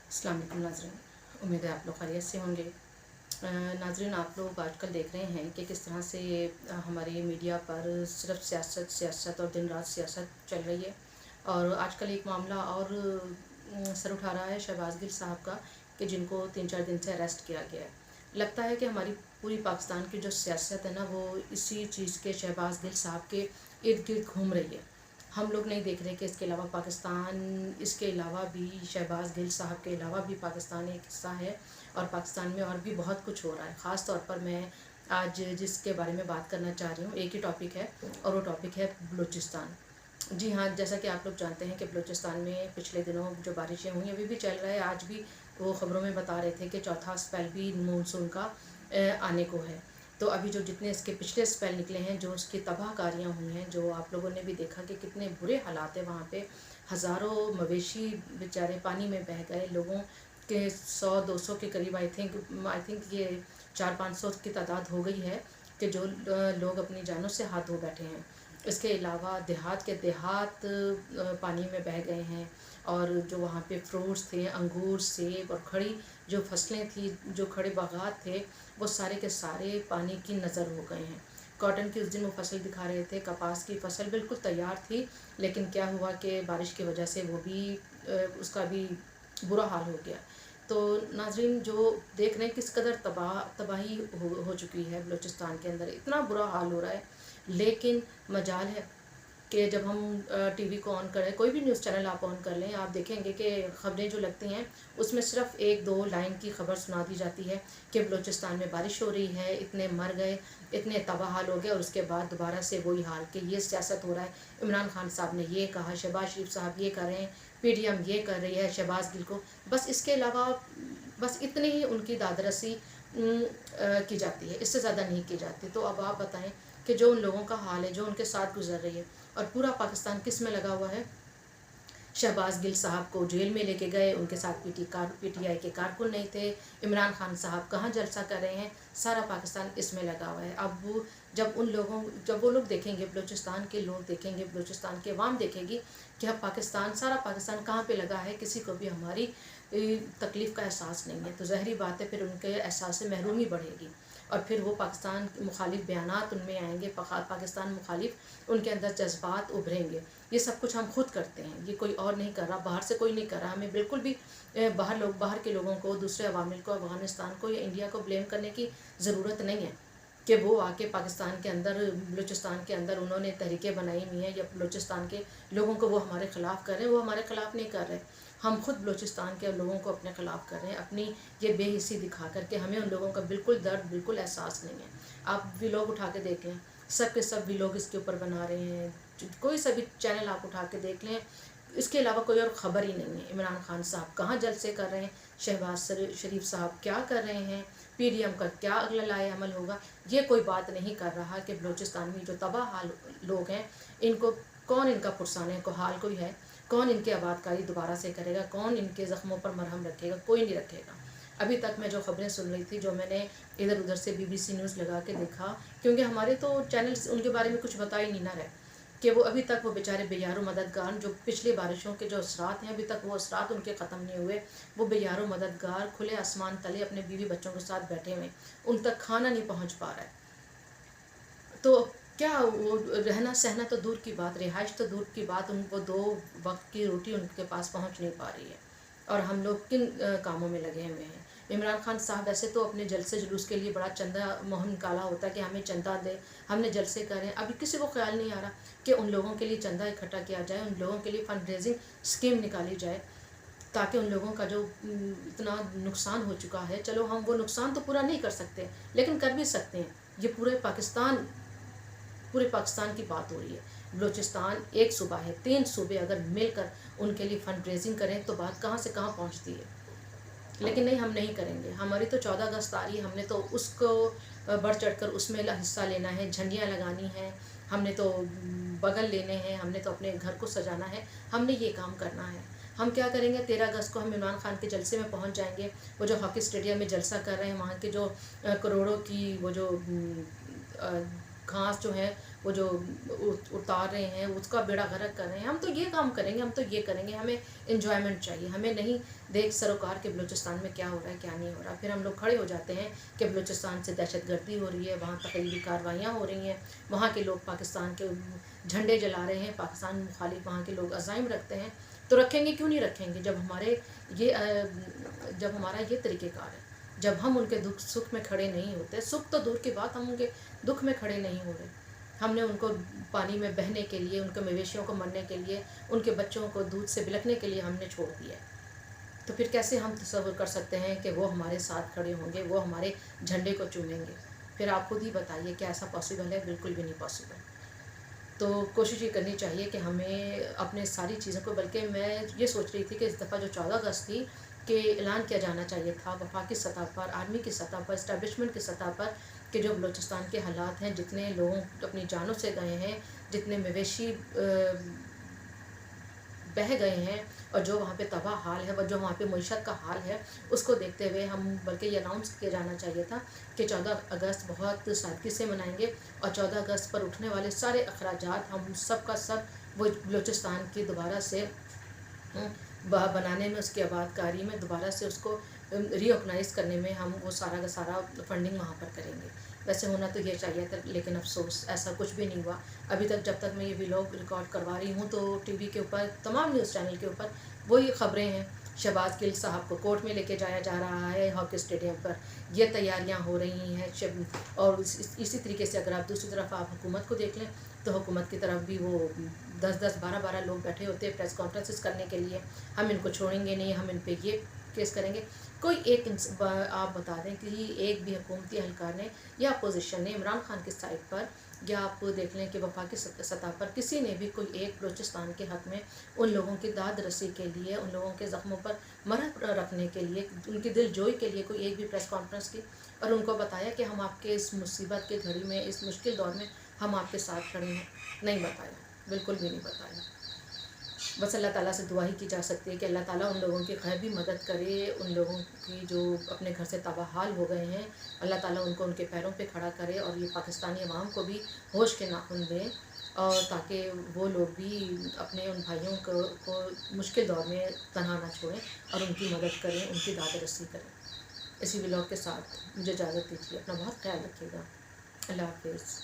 अस्सलाम वालेकुम नाज़रीन, उम्मीद है आप लोग खैरियत से होंगे। नाज़रीन, आप लोग आजकल देख रहे हैं कि किस तरह से हमारे मीडिया पर सिर्फ सियासत सियासत और दिन रात सियासत चल रही है। और आजकल एक मामला और सर उठा रहा है शहबाज गिल साहब का, कि जिनको 3-4 दिन से अरेस्ट किया गया है। लगता है कि हमारी पूरी पाकिस्तान की जो सियासत है ना, वो इसी चीज़ के शहबाज गिल साहब के इर्द गिर्द घूम रही है। हम लोग नहीं देख रहे कि इसके अलावा पाकिस्तान, इसके अलावा भी शहबाज गिल साहब के अलावा भी पाकिस्तान एक हिस्सा है, और पाकिस्तान में और भी बहुत कुछ हो रहा है। ख़ास तौर पर मैं आज जिसके बारे में बात करना चाह रही हूँ, एक ही टॉपिक है, और वो टॉपिक है बलूचिस्तान। जी हाँ, जैसा कि आप लोग जानते हैं कि बलूचिस्तान में पिछले दिनों जो बारिशें हुई अभी भी चल रहा है। आज भी वो ख़बरों में बता रहे थे कि चौथा स्पेल भी मानसून का आने को है। तो अभी जो जितने इसके पिछले स्पेल निकले हैं, जो उसकी तबाहकारियाँ हुई हैं, जो आप लोगों ने भी देखा कि कितने बुरे हालात है वहाँ पे। हज़ारों मवेशी बेचारे पानी में बह गए। लोगों के 100-200 के करीब आई थिंक ये 400-500 की तादाद हो गई है कि जो लोग अपनी जानों से हाथ धो बैठे हैं। इसके अलावा देहात के देहात पानी में बह गए हैं, और जो वहाँ पे फ्रूट्स थे, अंगूर, सेब और खड़ी जो फसलें थी, जो खड़े बागात थे, वो सारे के सारे पानी की नज़र हो गए हैं। कॉटन की उस दिन वो फसल दिखा रहे थे, कपास की फसल बिल्कुल तैयार थी, लेकिन क्या हुआ कि बारिश की वजह से वो भी उसका भी बुरा हाल हो गया। तो नाजरीन, जो देख रहे हैं किस कदर तबाही हो चुकी है बलूचिस्तान के अंदर, इतना बुरा हाल हो रहा है। लेकिन मजाल है कि जब हम टीवी को ऑन करें, कोई भी न्यूज़ चैनल आप ऑन कर लें, आप देखेंगे कि ख़बरें जो लगती हैं उसमें सिर्फ 1-2 लाइन की खबर सुना दी जाती है कि बलूचिस्तान में बारिश हो रही है, इतने मर गए, इतने तबाह हाल हो गए, और उसके बाद दोबारा से वही हाल कि ये सियासत हो रहा है। इमरान खान साहब ने ये कहा, शहबाज शरीफ साहब ये कर रहे हैं, PDM ये कर रही है शहबाज गिल को। बस इसके अलावा बस इतनी ही उनकी दादरसी की जाती है, इससे ज़्यादा नहीं की जाती। तो अब आप बताएं कि जो उन लोगों का हाल है, जो उनके साथ गुजर रही है, और पूरा पाकिस्तान किस में लगा हुआ है। शहबाज गिल साहब को जेल में लेके गए, उनके साथ PTI के कारकुन नहीं थे। इमरान खान साहब कहाँ जलसा कर रहे हैं, सारा पाकिस्तान इसमें लगा हुआ है। अब वो जब वो लोग देखेंगे, बलूचिस्तान के लोग देखेंगे, बलूचिस्तान के अवाम देखेगी कि अब पाकिस्तान, सारा पाकिस्तान कहाँ पे लगा है, किसी को भी हमारी तकलीफ़ का एहसास नहीं है, तो ज़ाहिरी बात है फिर उनके एहसास से महरूमी बढ़ेगी, और फिर वो पाकिस्तान मुखालिफ बयानात उनमें आएंगे, पाकिस्तान मुखालिफ उनके अंदर जज्बात उभरेंगे। ये सब कुछ हम खुद करते हैं, ये कोई और नहीं कर रहा, बाहर से कोई नहीं कर रहा। हमें बिल्कुल भी बाहर के लोगों को, दूसरे अवामिल को, अफ़गानिस्तान को या इंडिया को ब्लेम करने की ज़रूरत नहीं है कि वो आके पाकिस्तान के अंदर, बलूचिस्तान के अंदर उन्होंने तहरीकें बनाई हुई हैं, या बलूचिस्तान के लोगों को वो हमारे ख़िलाफ़ कर रहे हैं। वो हमारे ख़िलाफ़ नहीं कर रहे, हम खुद बलूचिस्तान के लोगों को अपने ख़िलाफ़ कर रहे हैं, अपनी ये बेहिस्सी दिखा कर के हमें उन लोगों का बिल्कुल दर्द, बिल्कुल एहसास नहीं है। आप व्लॉग उठा के देख लें, सब के सब व्लॉग इसके ऊपर बना रहे हैं, कोई सा भी चैनल आप उठा के देख लें, इसके अलावा कोई और ख़बर ही नहीं है। इमरान खान साहब कहाँ जलसे कर रहे हैं, शहबाज शरीफ साहब क्या कर रहे हैं, PDM का क्या अगला लाए अमल होगा, ये कोई बात नहीं कर रहा कि बलूचिस्तान में जो तबाह हाल लोग हैं, इनको कौन इनका पुरसाने को हाल कोई है, कौन इनकी आबादकारी दोबारा से करेगा, कौन इनके ज़ख्मों पर मरहम रखेगा, कोई नहीं रखेगा। अभी तक मैं जो ख़बरें सुन रही थी, जो मैंने इधर उधर से BBC न्यूज़ लगा के देखा, क्योंकि हमारे तो चैनल्स उनके बारे में कुछ बता ही नहीं ना रहे, कि वो अभी तक वो बेचारे बेयारो मददगार, जो पिछली बारिशों के जो असरात हैं, अभी तक वो असरात उनके ख़त्म नहीं हुए। वो बेयारो मददगार खुले आसमान तले अपने बीवी बच्चों के साथ बैठे हुए, उन तक खाना नहीं पहुंच पा रहा है। तो क्या वो रहना सहना तो दूर की बात, रिहाइश तो दूर की बात, उनको 2 वक्त की रोटी उनके पास पहुंच नहीं पा रही है, और हम लोग किन कामों में लगे हुए हैं। इमरान खान साहब वैसे तो अपने जलसे जुलूस के लिए बड़ा चंदा मोहन निकाला होता है कि हमें चंदा दे, हमने जलसे करें। अभी किसी को ख्याल नहीं आ रहा कि उन लोगों के लिए चंदा इकट्ठा किया जाए, उन लोगों के लिए फंड रेजिंग स्कीम निकाली जाए, ताकि उन लोगों का जो इतना नुकसान हो चुका है, चलो हम वो नुकसान तो पूरा नहीं कर सकते, लेकिन कर भी सकते हैं। ये पूरे पाकिस्तान की बात हो रही है। बलूचिस्तान एक सूबा है, 3 सूबे अगर मिलकर उनके लिए फंड रेजिंग करें तो बात कहाँ से कहाँ पहुँचती है। लेकिन नहीं, हम नहीं करेंगे। हमारी तो 14 अगस्त आ रही है, हमने तो उसको बढ़ चढ़कर उसमें हिस्सा लेना है, झंडियाँ लगानी हैं, हमने तो बगल लेने हैं, हमने तो अपने घर को सजाना है, हमने ये काम करना है। हम क्या करेंगे, 13 अगस्त को हम इमरान खान के जलसे में पहुंच जाएंगे। वो जो हॉकी स्टेडियम में जलसा कर रहे हैं, वहाँ के जो करोड़ों की वो जो घास जो है وہ جو اتار رہے ہیں اس کا بیڑا غرق کر رہے ہیں. ہم تو یہ کام کریں گے, ہم تو یہ کریں گے, ہمیں انجوائمنٹ چاہیے, ہمیں نہیں دیکھ سروکار کے بلوچستان میں کیا ہو رہا ہے کیا نہیں ہو رہا. پھر ہم لوگ کھڑے ہو جاتے ہیں کہ بلوچستان سے دہشت گردی ہو رہی ہے, وہاں تخریبی کاروائیاں ہو رہی ہیں, وہاں کے لوگ پاکستان کے جھنڈے جلا رہے ہیں, پاکستان مخالف وہاں کے لوگ عزائم رکھتے ہیں. تو رکھیں گے, کیوں نہیں رکھیں گے, جب ہمارا یہ طریقہ کار ہے, جب ہم ان کے دکھ سکھ میں کھڑے نہیں ہوتے. سکھ تو دور کی بات, ہم ان کے دکھ میں کھڑے نہیں ہو رہے. ہم نے ان کو پانی میں بہنے کے لیے, ان کے مویشیوں کو مرنے کے لیے, ان کے بچوں کو دودھ سے بلکنے کے لیے ہم نے چھوڑ دیا ہے. تو پھر کیسے ہم تصور کر سکتے ہیں کہ وہ ہمارے ساتھ کھڑے ہوں گے, وہ ہمارے جھنڈے کو چومیں گے. پھر آپ خود ہی بتائیے کہ ایسا پاسبل ہے؟ بالکل بھی نہیں پاسبل. تو کوشش یہ کرنی چاہیے کہ ہمیں اپنے ساری چیزوں کو, بلکہ میں یہ سوچ رہی تھی کہ اس دفعہ جو 14 اگست تھی کہ اعلان کیا جانا چاہیے تھا وفاقی سطح پر, آرمی کی سطح پر, اسٹیبلشمنٹ کی سطح پر, کہ جو بلوچستان کے حالات ہیں, جتنے لوگوں اپنی جانوں سے گئے ہیں, جتنے مویشی بہہ گئے ہیں, اور جو وہاں پہ تباہ حال ہے, اور جو وہاں پہ معیشت کا حال ہے, اس کو دیکھتے ہوئے ہم, بلکہ یہ اناؤنس کیا جانا چاہیے تھا کہ 14 اگست بہت سادگی سے منائیں گے, اور 14 اگست پر اٹھنے والے سارے اخراجات ہم سب کا سب وہ بلوچستان کی دوبارہ سے بنانے میں, اس کی آباد کاری میں دوبارہ سے اس کو ری آرگنائز کرنے میں ہم وہ سارا کا سارا فنڈنگ وہاں پر کریں گے. ویسے ہونا تو یہ چاہیے تھا, لیکن افسوس ایسا کچھ بھی نہیں ہوا ابھی تک. جب تک میں یہ ولاگ ریکارڈ کروا رہی ہوں تو ٹی وی کے اوپر, تمام نیوز چینل کے اوپر وہی خبریں ہیں. شہباز گل صاحب کو کورٹ میں لے کے جایا جا رہا ہے ہاکی اسٹیڈیم پر, یہ تیاریاں ہو رہی ہیں. اور اسی طریقے سے اگر آپ دوسری طرف آپ حکومت کو دیکھ لیں تو حکومت کی طرف بھی وہ 10-10 12-12 لوگ بیٹھے ہوتے ہیں پریس کانفرنسز کرنے کے لیے. ہم ان کو چھوڑیں گے نہیں, ہم ان پہ یہ کیس کریں گے. کوئی ایک آپ بتا دیں کہ ایک بھی حکومتی اہلکار نے یا اپوزیشن نے عمران خان کی سائٹ پر, یا آپ دیکھ لیں کہ وفاقی سطح پر کسی نے بھی کوئی ایک بلوچستان کے حق میں ان لوگوں کی داد رسی کے لیے, ان لوگوں کے زخموں پر مرہم رکھنے کے لیے, ان کی دل جوئی کے لیے کوئی ایک بھی پریس کانفرنس کی, اور ان کو بتایا کہ ہم آپ کے اس مصیبت کے گھڑی میں, اس مشکل دور میں ہم آپ کے ساتھ کھڑے ہیں؟ نہیں بتایا, بالکل بھی نہیں بتایا. بس اللہ تعالیٰ سے دعا ہی کی جا سکتی ہے کہ اللہ تعالیٰ ان لوگوں کی غیبی مدد کرے, ان لوگوں کی جو اپنے گھر سے تباہ حال ہو گئے ہیں, اللہ تعالیٰ ان کو ان کے پیروں پہ کھڑا کرے, اور یہ پاکستانی عوام کو بھی ہوش کے ناخن دیں, اور تاکہ وہ لوگ بھی اپنے ان بھائیوں کو مشکل دور میں تنہا نہ چھوڑیں, اور ان کی مدد کریں, ان کی داد رسی کریں. اسی ولاگ کے ساتھ مجھے اجازت دیجیے. اپنا بہت خیال رکھیے گا. اللہ حافظ.